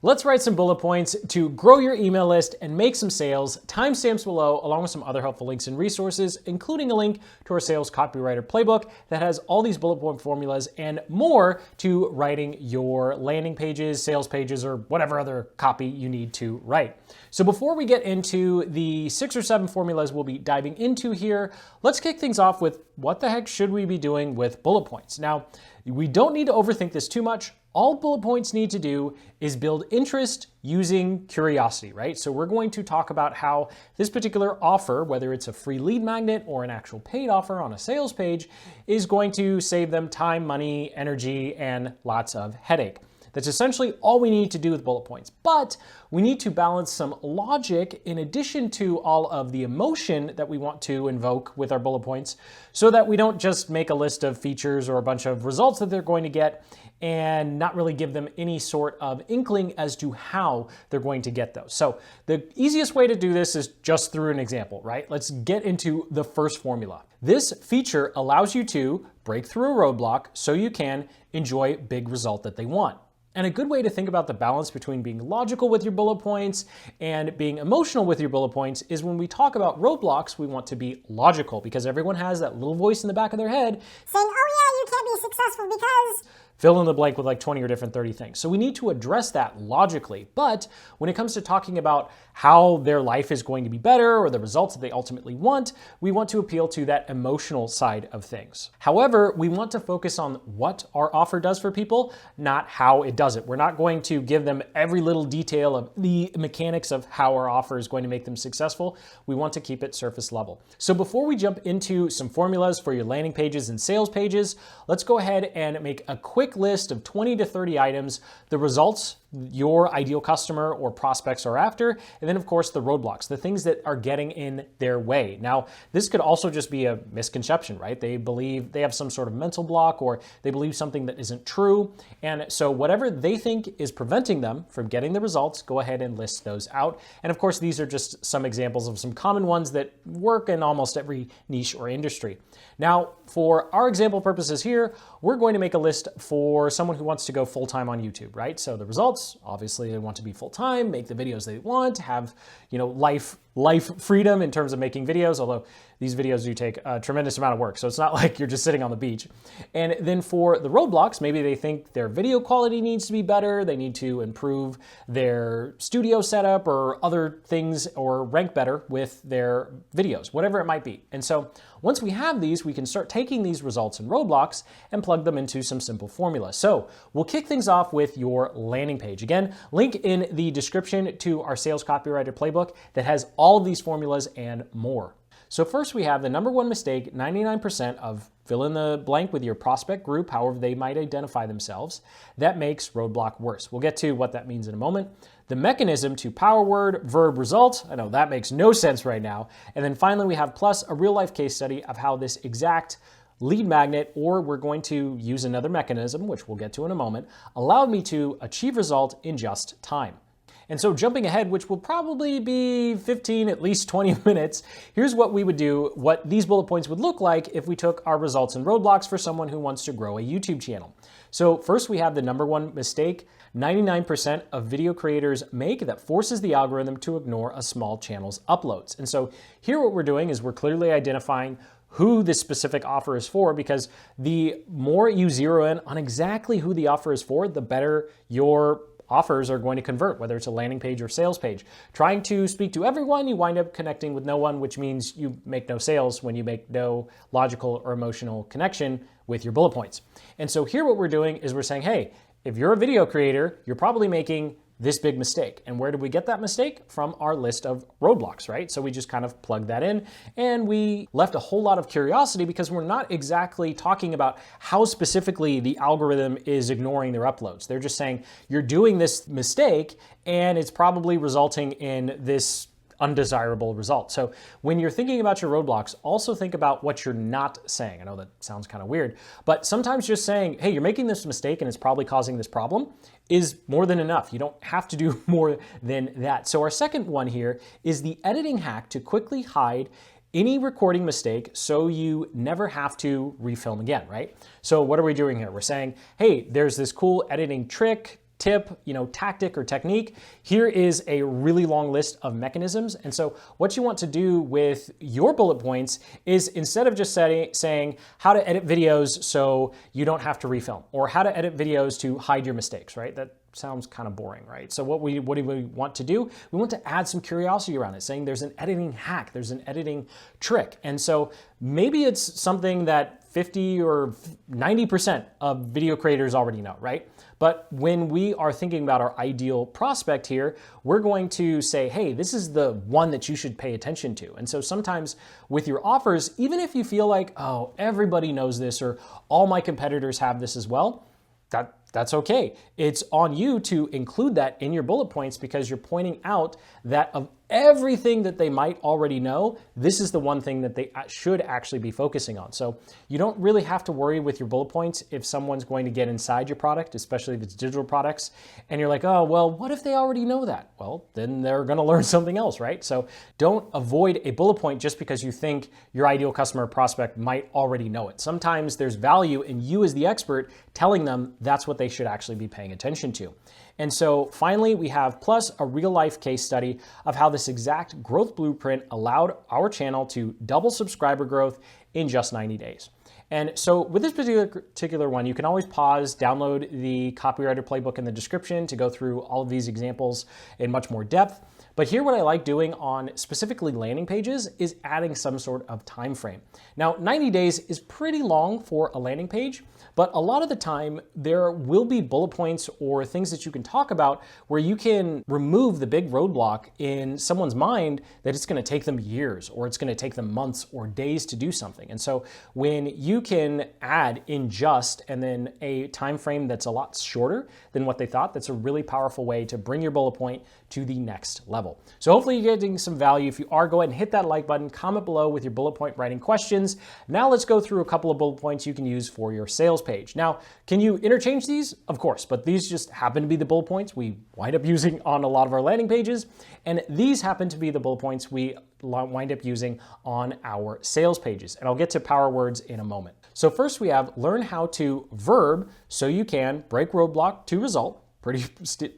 Let's write some bullet points to grow your email list and make some sales. Timestamps below, along with some other helpful links and resources, including a link to our sales copywriter playbook that has all these bullet point formulas and more to writing your landing pages, sales pages, or whatever other copy you need to write. So before we get into the 6 or 7 formulas we'll be diving into here, let's kick things off with what the heck should we be doing with bullet points? Now, we don't need to overthink this too much. All bullet points need to do is build interest using curiosity, right? So we're going to talk about how this particular offer, whether it's a free lead magnet or an actual paid offer on a sales page, is going to save them time, money, energy, and lots of headache. That's essentially all we need to do with bullet points. But we need to balance some logic in addition to all of the emotion that we want to invoke with our bullet points so that we don't just make a list of features or a bunch of results that they're going to get and not really give them any sort of inkling as to how they're going to get those. So the easiest way to do this is just through an example, right? Let's get into the first formula. This feature allows you to break through a roadblock so you can enjoy a big result that they want. And a good way to think about the balance between being logical with your bullet points and being emotional with your bullet points is when we talk about roadblocks, we want to be logical because everyone has that little voice in the back of their head saying, oh yeah, you can't be successful because fill in the blank with like 20 or different 30 things. So we need to address that logically. But when it comes to talking about how their life is going to be better or the results that they ultimately want, we want to appeal to that emotional side of things. However, we want to focus on what our offer does for people, not how it does it. We're not going to give them every little detail of the mechanics of how our offer is going to make them successful. We want to keep it surface level. So before we jump into some formulas for your landing pages and sales pages, let's go ahead and make a quick list of 20 to 30 items, the results your ideal customer or prospects are after, and then of course the roadblocks, the things that are getting in their way. Now, this could also just be a misconception, right? They believe they have some sort of mental block or they believe something that isn't true. And so whatever they think is preventing them from getting the results, go ahead and list those out. And of course, these are just some examples of some common ones that work in almost every niche or industry. Now, for our example purposes here, we're going to make a list for someone who wants to go full-time on YouTube, right? So the results, obviously they want to be full-time, make the videos they want, have, life freedom in terms of making videos, although these videos do take a tremendous amount of work. So it's not like you're just sitting on the beach. And then for the roadblocks, maybe they think their video quality needs to be better. They need to improve their studio setup or other things or rank better with their videos, whatever it might be. And so once we have these, we can start taking these results and roadblocks and plug them into some simple formulas. So we'll kick things off with your landing page. Again, link in the description to our sales copywriter playbook that has all of these formulas and more. So first we have the number one mistake, 99% of fill in the blank with your prospect group, however they might identify themselves, that makes roadblock worse. We'll get to what that means in a moment. The mechanism to power word, verb, result. I know that makes no sense right now. And then finally we have plus a real life case study of how this exact lead magnet, or we're going to use another mechanism, which we'll get to in a moment, allowed me to achieve result in just time. And so jumping ahead, which will probably be 15, at least 20 minutes, here's what we would do, what these bullet points would look like if we took our results and roadblocks for someone who wants to grow a YouTube channel. So first we have the number one mistake 99% of video creators make that forces the algorithm to ignore a small channel's uploads. And so here what we're doing is we're clearly identifying who this specific offer is for, because the more you zero in on exactly who the offer is for, the better your offers are going to convert, whether it's a landing page or sales page. Trying to speak to everyone, you wind up connecting with no one, which means you make no sales when you make no logical or emotional connection with your bullet points. And so here what we're doing is we're saying, hey, if you're a video creator, you're probably making this big mistake. And where did we get that mistake? From our list of roadblocks, right? So we just kind of plugged that in and we left a whole lot of curiosity because we're not exactly talking about how specifically the algorithm is ignoring their uploads. They're just saying you're doing this mistake and it's probably resulting in this undesirable result. So when you're thinking about your roadblocks, also think about what you're not saying. I know that sounds kind of weird, but sometimes just saying, hey, you're making this mistake and it's probably causing this problem is more than enough. You don't have to do more than that. So our second one here is the editing hack to quickly hide any recording mistake so you never have to refilm again, right? So what are we doing here? We're saying, hey, there's this cool editing trick, tip, tactic or technique, here is a really long list of mechanisms. And so what you want to do with your bullet points is, instead of just saying how to edit videos so you don't have to refilm, or how to edit videos to hide your mistakes, right? That sounds kind of boring, right? So what do we want to do? We want to add some curiosity around it, saying there's an editing hack, there's an editing trick. And so maybe it's something that 50 or 90% of video creators already know, right? But when we are thinking about our ideal prospect here, we're going to say, hey, this is the one that you should pay attention to. And so sometimes with your offers, even if you feel like, oh, everybody knows this, or all my competitors have this as well, that's okay. It's on you to include that in your bullet points, because you're pointing out that of everything that they might already know, this is the one thing that they should actually be focusing on. So you don't really have to worry with your bullet points if someone's going to get inside your product, especially if it's digital products, and you're like, oh, well, what if they already know that? Well, then they're gonna learn something else, right? So don't avoid a bullet point just because you think your ideal customer prospect might already know it. Sometimes there's value in you as the expert telling them that's what they should actually be paying attention to. And so finally, we have plus a real life case study of how this exact growth blueprint allowed our channel to double subscriber growth in just 90 days. And so with this particular one, you can always pause, download the Copywriter Playbook in the description to go through all of these examples in much more depth. But here, what I like doing on specifically landing pages is adding some sort of time frame. Now, 90 days is pretty long for a landing page, but a lot of the time there will be bullet points or things that you can talk about where you can remove the big roadblock in someone's mind that it's going to take them years, or it's going to take them months or days to do something. And so when you can add in just and then a time frame that's a lot shorter than what they thought, that's a really powerful way to bring your bullet point to the next level. So hopefully you're getting some value. If you are, go ahead and hit that like button, comment below with your bullet point writing questions. Now let's go through a couple of bullet points you can use for your sales page. Now, can you interchange these? Of course, but these just happen to be the bullet points we wind up using on a lot of our landing pages. And these happen to be the bullet points we wind up using on our sales pages. And I'll get to power words in a moment. So first we have learn how to verb so you can break roadblock to result. Pretty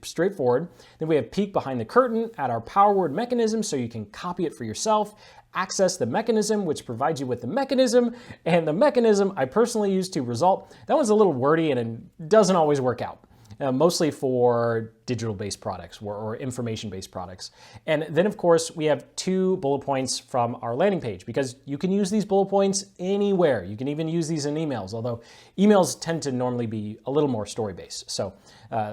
straightforward. Then we have peek behind the curtain, add our power word mechanism so you can copy it for yourself, access the mechanism, which provides you with the mechanism, and the mechanism I personally use to result. That one's a little wordy and it doesn't always work out. Mostly for digital-based products or information-based products. And then, of course, we have 2 bullet points from our landing page, because you can use these bullet points anywhere. You can even use these in emails, although emails tend to normally be a little more story-based. So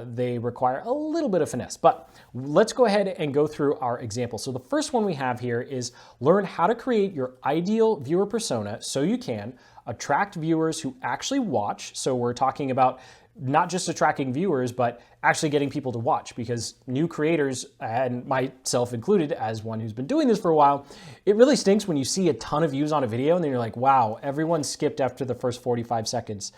they require a little bit of finesse. But let's go ahead and go through our example. So the first one we have here is learn how to create your ideal viewer persona so you can attract viewers who actually watch. So we're talking about not just attracting viewers, but actually getting people to watch, because new creators, and myself included as one who's been doing this for a while, it really stinks when you see a ton of views on a video and then you're like, wow, everyone skipped after the first 45 seconds.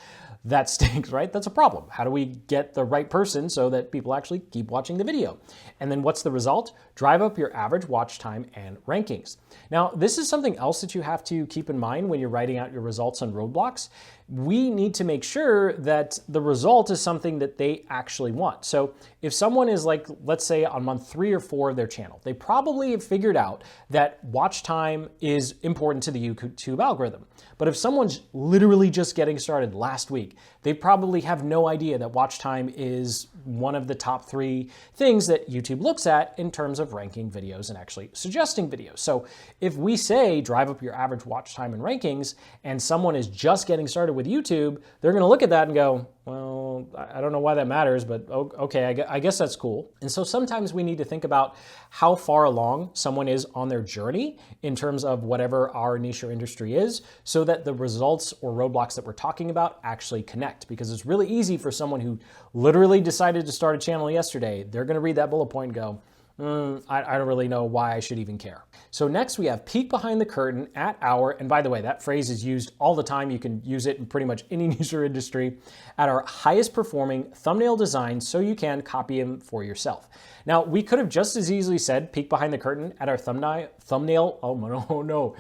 That stinks, right? That's a problem. How do we get the right person so that people actually keep watching the video? And then what's the result? Drive up your average watch time and rankings. Now, this is something else that you have to keep in mind when you're writing out your results on roadblocks. We need to make sure that the result is something that they actually want. So if someone is like, let's say on month 3 or 4 of their channel, they probably have figured out that watch time is important to the YouTube algorithm. But if someone's literally just getting started last week, they probably have no idea that watch time is one of the top 3 things that YouTube looks at in terms of ranking videos and actually suggesting videos. So if we say drive up your average watch time and rankings, and someone is just getting started with YouTube, they're going to look at that and go, well, I don't know why that matters, but okay, I guess that's cool. And so sometimes we need to think about how far along someone is on their journey in terms of whatever our niche or industry is, so that the results or roadblocks that we're talking about actually connect. Because it's really easy for someone who literally decided to start a channel yesterday, they're going to read that bullet point and go, I don't really know why I should even care. So next we have peek behind the curtain at our, and by the way, that phrase is used all the time. You can use it in pretty much any niche or industry, at our highest performing thumbnail design so you can copy them for yourself. Now, we could have just as easily said peek behind the curtain at our thumbnail, oh no,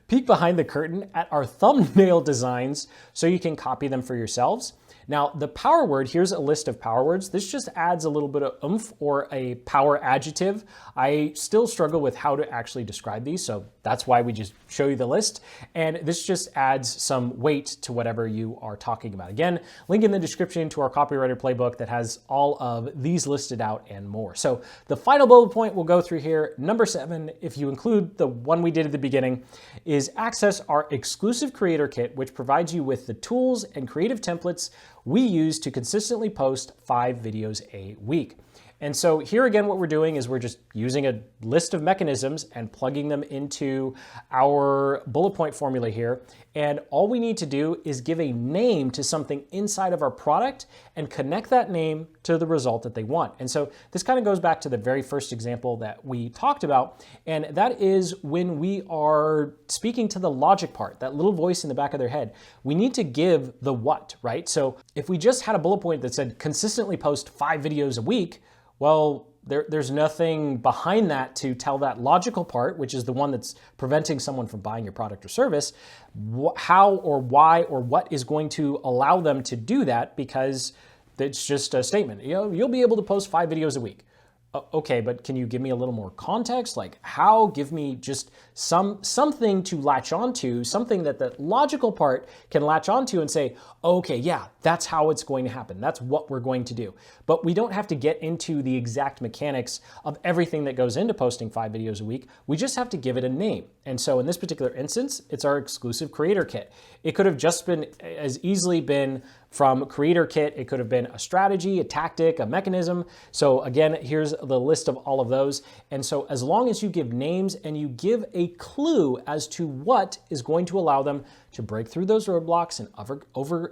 peek behind the curtain at our thumbnail designs so you can copy them for yourselves. Now, the power word, here's a list of power words. This just adds a little bit of oomph or a power adjective. I still struggle with how to actually describe these, so that's why we just show you the list. And this just adds some weight to whatever you are talking about. Again, link in the description to our copywriter playbook that has all of these listed out and more. So the final bullet point we'll go through here, number 7, if you include the one we did at the beginning, is access our exclusive creator kit, which provides you with the tools and creative templates we use to consistently post 5 videos a week. And so here again, what we're doing is we're just using a list of mechanisms and plugging them into our bullet point formula here. And all we need to do is give a name to something inside of our product and connect that name to the result that they want. And so this kind of goes back to the very first example that we talked about. And that is when we are speaking to the logic part, that little voice in the back of their head, we need to give the what, right? So if we just had a bullet point that said consistently post 5 videos a week, well, there's nothing behind that to tell that logical part, which is the one that's preventing someone from buying your product or service, how or why or what is going to allow them to do that, because it's just a statement. You know, you'll be able to post 5 videos a week. Okay, but can you give me a little more context? Like how? Give me just something to latch onto, something that the logical part can latch onto and say, okay, yeah, that's how it's going to happen. That's what we're going to do. But we don't have to get into the exact mechanics of everything that goes into posting 5 videos a week. We just have to give it a name. And so in this particular instance, it's our exclusive creator kit. It could have just been as easily been from creator kit. It could have been a strategy, a tactic, a mechanism. So again, here's the list of all of those. And so as long as you give names and you give a clue as to what is going to allow them to break through those roadblocks and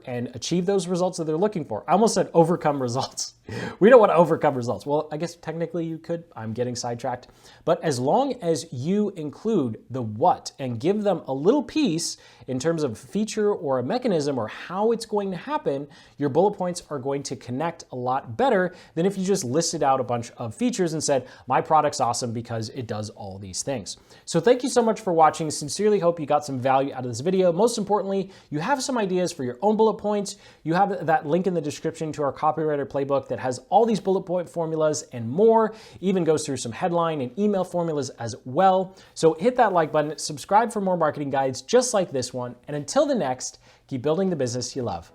and achieve those results that they're looking for. I almost said overcome results. We don't want to overcome results. Well, I guess technically you could. I'm getting sidetracked. But as long as you include the what and give them a little piece in terms of feature or a mechanism or how it's going to happen, your bullet points are going to connect a lot better than if you just listed out a bunch of features and said, my product's awesome because it does all these things. So thank you so much for watching. Sincerely hope you got some value out of this video. Most importantly, you have some ideas for your own bullet points. You have that link in the description to our copywriter playbook that has all these bullet point formulas and more, even goes through some headline and email formulas as well. So hit that like button, subscribe for more marketing guides just like this one, and until the next, keep building the business you love.